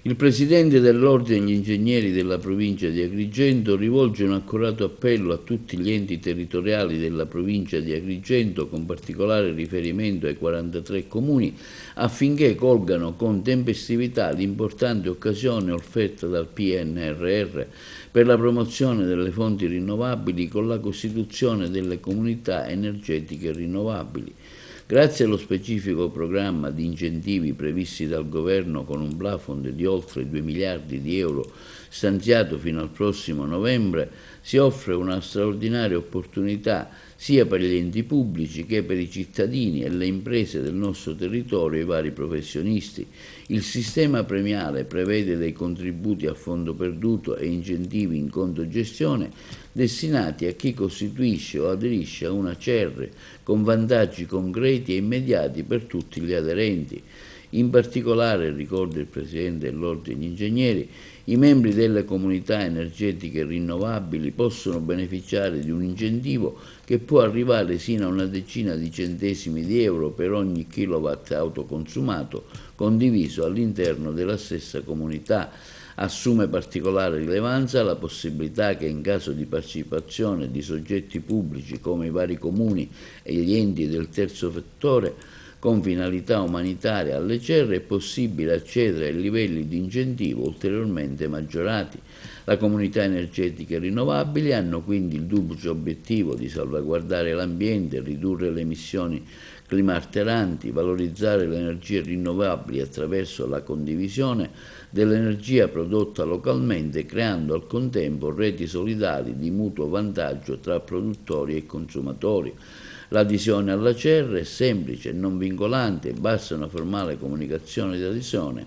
Il presidente dell'Ordine degli Ingegneri della provincia di Agrigento rivolge un accorato appello a tutti gli enti territoriali della provincia di Agrigento, con particolare riferimento ai 43 comuni, affinché colgano con tempestività l'importante occasione offerta dal PNRR per la promozione delle fonti rinnovabili con la costituzione delle comunità energetiche rinnovabili. Grazie allo specifico programma di incentivi previsti dal Governo con un plafond di oltre 2 miliardi di euro stanziato fino al prossimo novembre, si offre una straordinaria opportunità sia per gli enti pubblici che per i cittadini e le imprese del nostro territorio e i vari professionisti. Il sistema premiale prevede dei contributi a fondo perduto e incentivi in conto gestione destinati a chi costituisce o aderisce a una CER con vantaggi concreti e immediati per tutti gli aderenti. In particolare, ricorda il Presidente dell'Ordine degli Ingegneri, i membri delle comunità energetiche rinnovabili possono beneficiare di un incentivo che può arrivare sino a una decina di centesimi di euro per ogni kilowatt autoconsumato condiviso all'interno della stessa comunità. Assume particolare rilevanza la possibilità che in caso di partecipazione di soggetti pubblici come i vari comuni e gli enti del terzo settore con finalità umanitaria alle CER è possibile accedere ai livelli di incentivo ulteriormente maggiorati. Le comunità energetiche rinnovabili hanno quindi il duplice obiettivo di salvaguardare l'ambiente, ridurre le emissioni climalteranti, valorizzare le energie rinnovabili attraverso la condivisione dell'energia prodotta localmente, creando al contempo reti solidali di mutuo vantaggio tra produttori e consumatori. L'adesione alla CER è semplice e non vincolante, basta una formale comunicazione di adesione.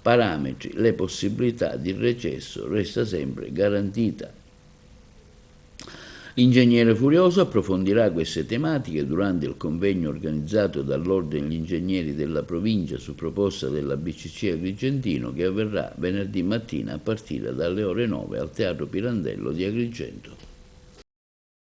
Parametri, le possibilità di recesso resta sempre garantita. L'ingegnere Furioso approfondirà queste tematiche durante il convegno organizzato dall'Ordine degli Ingegneri della provincia su proposta della BCC Agrigentino, che avverrà venerdì mattina a partire dalle ore 9 al Teatro Pirandello di Agrigento.